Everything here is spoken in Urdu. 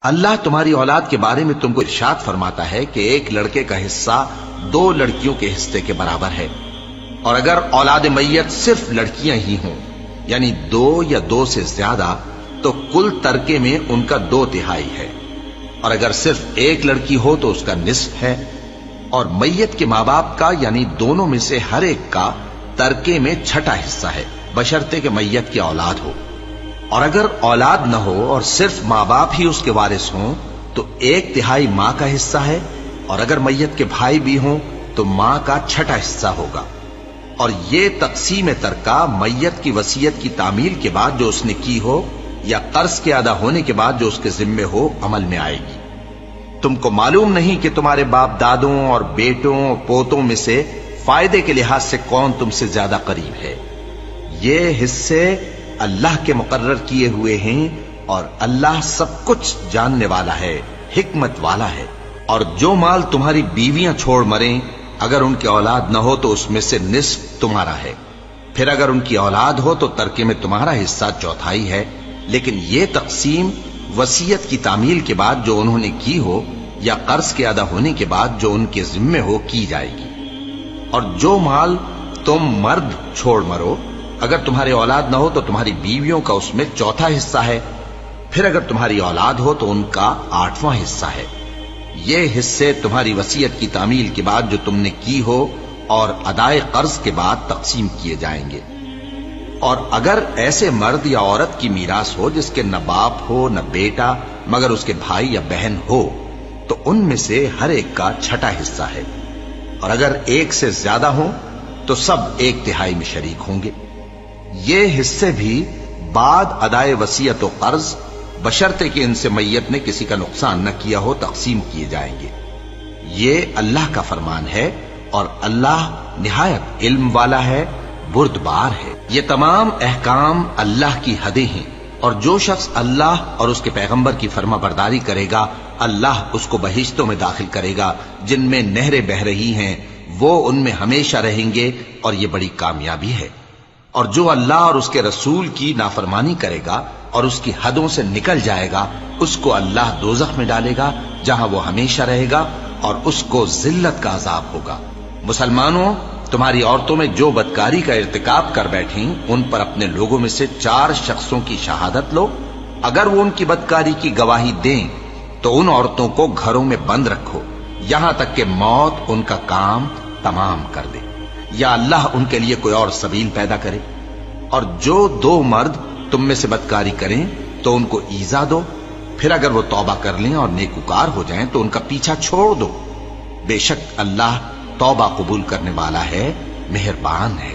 اللہ تمہاری اولاد کے بارے میں تم کو ارشاد فرماتا ہے کہ ایک لڑکے کا حصہ 2 لڑکیوں کے حصے کے برابر ہے، اور اگر اولاد میت صرف لڑکیاں ہی ہوں یعنی 2 یا 2 سے زیادہ تو کل ترکے میں ان کا 2/3 ہے، اور اگر صرف ایک لڑکی ہو تو اس کا نصف ہے، اور میت کے ماں باپ کا یعنی دونوں میں سے ہر ایک کا ترکے میں 6واں حصہ ہے، بشرطے کہ میت کی اولاد ہو، اور اگر اولاد نہ ہو اور صرف ماں باپ ہی اس کے وارث ہوں تو 1/3 ماں کا حصہ ہے، اور اگر میت کے بھائی بھی ہوں تو ماں کا 6واں حصہ ہوگا۔ اور یہ تقسیم ترکہ میت کی وصیت کی تعمیل کے بعد جو اس نے کی ہو یا قرض کے ادا ہونے کے بعد جو اس کے ذمے ہو عمل میں آئے گی۔ تم کو معلوم نہیں کہ تمہارے باپ دادوں اور بیٹوں اور پوتوں میں سے فائدے کے لحاظ سے کون تم سے زیادہ قریب ہے۔ یہ حصے اللہ کے مقرر کیے ہوئے ہیں، اور اللہ سب کچھ جاننے والا ہے، حکمت والا ہے۔ اور جو مال تمہاری بیویاں چھوڑ مریں اگر ان کی اولاد نہ ہو تو اس میں سے نصف تمہارا ہے، پھر اگر ان کی اولاد ہو تو ترکے میں تمہارا حصہ 1/4 ہے، لیکن یہ تقسیم وصیت کی تعمیل کے بعد جو انہوں نے کی ہو یا قرض کے ادا ہونے کے بعد جو ان کے ذمے ہو کی جائے گی۔ اور جو مال تم مرد چھوڑ مرو اگر تمہاری اولاد نہ ہو تو تمہاری بیویوں کا اس میں 1/4 حصہ ہے، پھر اگر تمہاری اولاد ہو تو ان کا 8واں حصہ ہے۔ یہ حصے تمہاری وصیت کی تعمیل کے بعد جو تم نے کی ہو اور ادائے قرض کے بعد تقسیم کیے جائیں گے۔ اور اگر ایسے مرد یا عورت کی میراث ہو جس کے نہ باپ ہو نہ بیٹا مگر اس کے بھائی یا بہن ہو تو ان میں سے ہر ایک کا 6واں حصہ ہے، اور اگر ایک سے زیادہ ہوں تو سب 1/3 میں شریک ہوں گے۔ یہ حصے بھی بعد ادائے وصیت و قرض بشرطے کہ ان سے میت نے کسی کا نقصان نہ کیا ہو تقسیم کیے جائیں گے۔ یہ اللہ کا فرمان ہے، اور اللہ نہایت علم والا ہے، بردبار ہے۔ یہ تمام احکام اللہ کی حدیں ہیں، اور جو شخص اللہ اور اس کے پیغمبر کی فرما برداری کرے گا اللہ اس کو بہشتوں میں داخل کرے گا جن میں نہریں بہہ رہی ہیں، وہ ان میں ہمیشہ رہیں گے، اور یہ بڑی کامیابی ہے۔ اور جو اللہ اور اس کے رسول کی نافرمانی کرے گا اور اس کی حدوں سے نکل جائے گا اس کو اللہ دوزخ میں ڈالے گا جہاں وہ ہمیشہ رہے گا، اور اس کو ذلت کا عذاب ہوگا۔ مسلمانوں، تمہاری عورتوں میں جو بدکاری کا ارتکاب کر بیٹھیں ان پر اپنے لوگوں میں سے 4 شخصوں کی شہادت لو۔ اگر وہ ان کی بدکاری کی گواہی دیں تو ان عورتوں کو گھروں میں بند رکھو یہاں تک کہ موت ان کا کام تمام کر دے، یا اللہ ان کے لیے کوئی اور سبیل پیدا کرے۔ اور جو 2 مرد تم میں سے بدکاری کریں تو ان کو ایذا دو، پھر اگر وہ توبہ کر لیں اور نیکوکار ہو جائیں تو ان کا پیچھا چھوڑ دو۔ بے شک اللہ توبہ قبول کرنے والا ہے، مہربان ہے۔